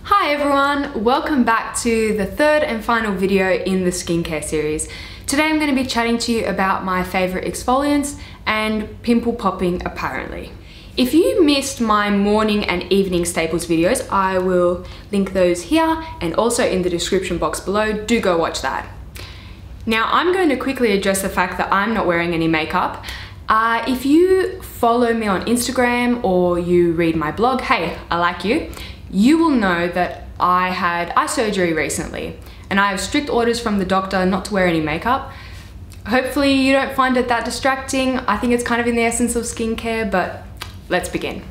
Hi everyone, welcome back to the third and final video in the skincare series. Today I'm going to be chatting to you about my favourite exfoliants and pimple popping apparently. If you missed my morning and evening staples videos, I will link those here and also in the description box below. Do go watch that. Now I'm going to quickly address the fact that I'm not wearing any makeup. If you follow me on Instagram or you read my blog, hey, I like you. You will know that I had eye surgery recently and I have strict orders from the doctor not to wear any makeup. Hopefully you don't find it that distracting. I think it's kind of in the essence of skincare, but let's begin.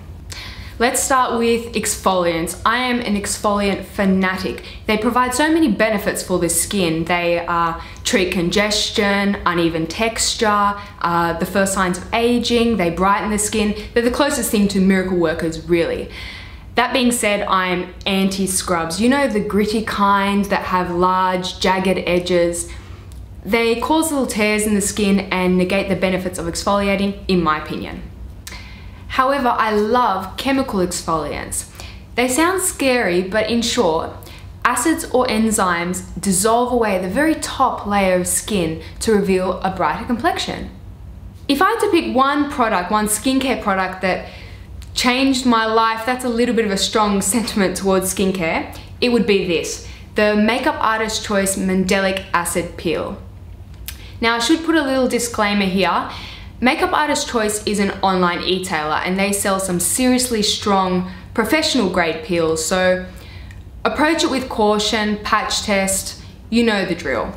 Let's start with exfoliants. I am an exfoliant fanatic. They provide so many benefits for the skin. They treat congestion, uneven texture, the first signs of aging, they brighten the skin. They're the closest thing to miracle workers, really. That being said, I'm anti-scrubs. You know, the gritty kind that have large, jagged edges. They cause little tears in the skin and negate the benefits of exfoliating, in my opinion. However, I love chemical exfoliants. They sound scary, but in short, acids or enzymes dissolve away the very top layer of skin to reveal a brighter complexion. If I had to pick one product, one skincare product that changed my life, that's a little bit of a strong sentiment towards skincare, it would be this, the Makeup Artist Choice Mandelic Acid Peel. Now I should put a little disclaimer here. Makeup Artist Choice is an online e-tailer and they sell some seriously strong professional grade peels, so approach it with caution, patch test, you know the drill.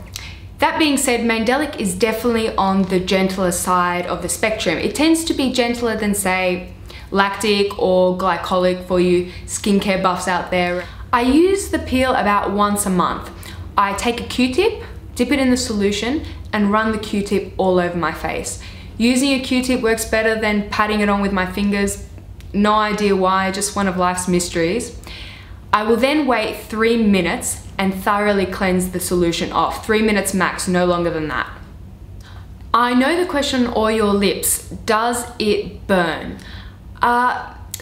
That being said, Mandelic is definitely on the gentler side of the spectrum. It tends to be gentler than, say, lactic or glycolic for you skincare buffs out there. I use the peel about once a month. I take a Q-tip, dip it in the solution and run the Q-tip all over my face. Using a Q-tip works better than patting it on with my fingers. No idea why, just one of life's mysteries. I will then wait 3 minutes and thoroughly cleanse the solution off. 3 minutes max, no longer than that. I know the question on all your lips, does it burn?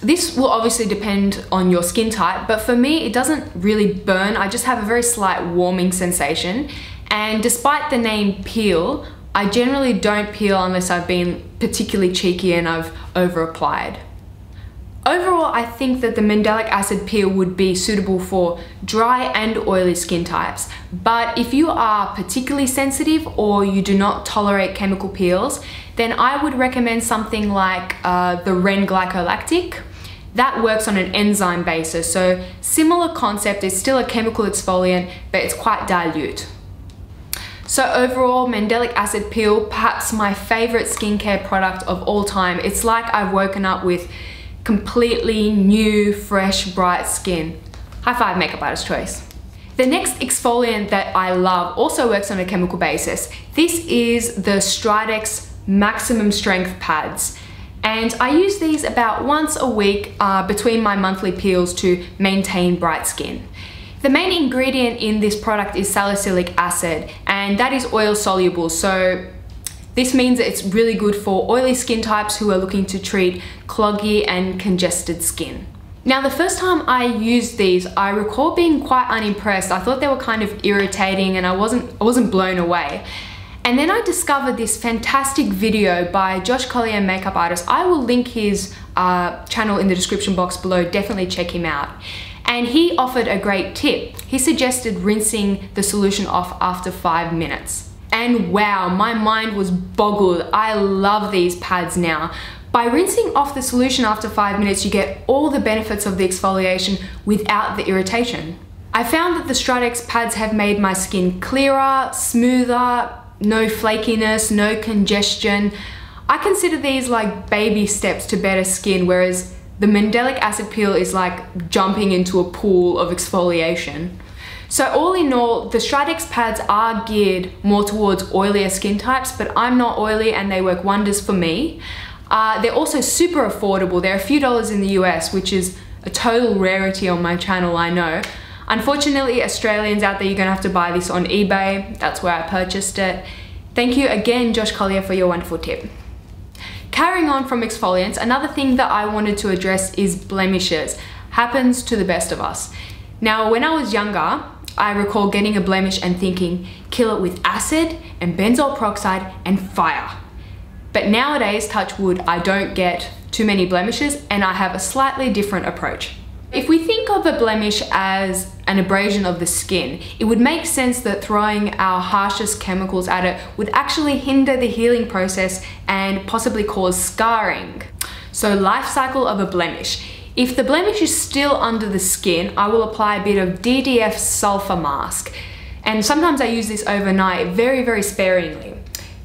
This will obviously depend on your skin type, but for me, it doesn't really burn. I just have a very slight warming sensation. And despite the name peel, I generally don't peel unless I've been particularly cheeky and I've over-applied. Overall, I think that the Mandelic Acid Peel would be suitable for dry and oily skin types. But if you are particularly sensitive or you do not tolerate chemical peels, then I would recommend something like the Ren Glycolactic. That works on an enzyme basis, so similar concept, it's still a chemical exfoliant, but it's quite dilute. So overall, Mandelic Acid Peel, perhaps my favorite skincare product of all time. It's like I've woken up with completely new, fresh, bright skin. High five, Makeup Artist Choice. The next exfoliant that I love also works on a chemical basis. This is the Stridex Maximum Strength Pads. And I use these about once a week between my monthly peels to maintain bright skin. The main ingredient in this product is salicylic acid, and that is oil soluble, so this means that it's really good for oily skin types who are looking to treat cloggy and congested skin. Now, the first time I used these, I recall being quite unimpressed. I thought they were kind of irritating and I wasn't blown away. And then I discovered this fantastic video by Josh Collier, makeup artist. I will link his channel in the description box below, definitely check him out. And he offered a great tip. He suggested rinsing the solution off after 5 minutes. And wow, my mind was boggled. I love these pads now. By rinsing off the solution after 5 minutes, you get all the benefits of the exfoliation without the irritation. I found that the Stridex pads have made my skin clearer, smoother, no flakiness, no congestion. I consider these like baby steps to better skin, whereas the Mandelic Acid Peel is like jumping into a pool of exfoliation. So all in all, the Stridex pads are geared more towards oilier skin types, but I'm not oily and they work wonders for me. They're also super affordable. They're a few dollars in the US, which is a total rarity on my channel, I know. Unfortunately, Australians out there, you're gonna have to buy this on eBay. That's where I purchased it. Thank you again, Josh Collier, for your wonderful tip. Carrying on from exfoliants, another thing that I wanted to address is blemishes. Happens to the best of us. Now, when I was younger, I recall getting a blemish and thinking, kill it with acid and benzoyl peroxide and fire. But nowadays, touch wood, I don't get too many blemishes and I have a slightly different approach. If we think of a blemish as an abrasion of the skin, it would make sense that throwing our harshest chemicals at it would actually hinder the healing process and possibly cause scarring. So, life cycle of a blemish. If the blemish is still under the skin, I will apply a bit of DDF sulfur mask. And sometimes I use this overnight, very sparingly.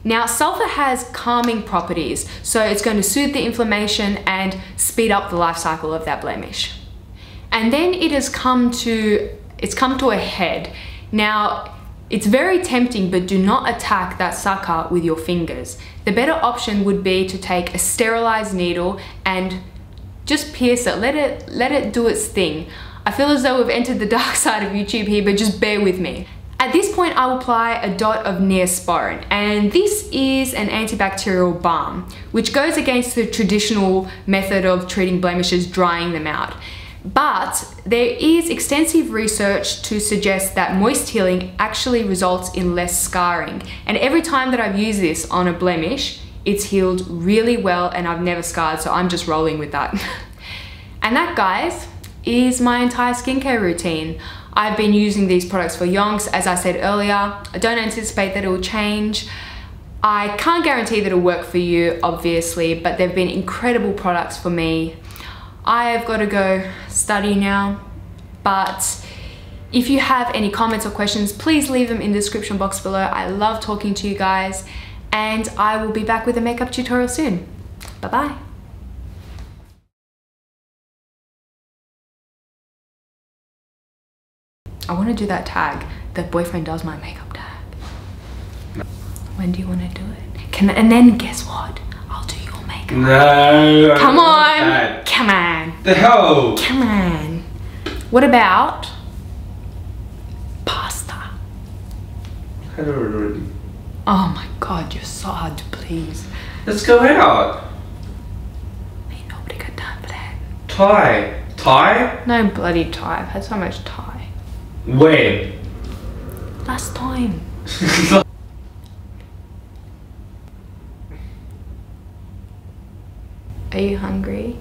Now, sulfur has calming properties, so it's going to soothe the inflammation and speed up the life cycle of that blemish. And then it's come to a head. Now, it's very tempting, but do not attack that sucker with your fingers. The better option would be to take a sterilized needle and just pierce it, let it do its thing. I feel as though we've entered the dark side of YouTube here, but just bear with me. At this point, I will apply a dot of Neosporin, and this is an antibacterial balm, which goes against the traditional method of treating blemishes, drying them out. But there is extensive research to suggest that moist healing actually results in less scarring. And every time that I've used this on a blemish, it's healed really well and I've never scarred, so I'm just rolling with that. And that, guys, is my entire skincare routine. I've been using these products for yonks, as I said earlier. I don't anticipate that it will change. I can't guarantee that it'll work for you, obviously, but they've been incredible products for me. I've got to go study now, but if you have any comments or questions, please leave them in the description box below. I love talking to you guys, and I will be back with a makeup tutorial soon. Bye-bye. I want to do that tag, the boyfriend does my makeup tag. When do you want to do it? And then guess what? I'll do your makeup. No. Come on. Come on. The hell? Come on. What about pasta? I know already. Oh my god, you're so hard to please. Let's go out. Ain't nobody got time for that. Thai. Thai? No bloody Thai. I've had so much Thai. When? Last time. Are you hungry?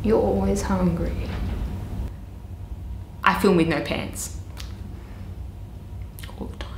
You're always hungry. I film with no pants. All the time.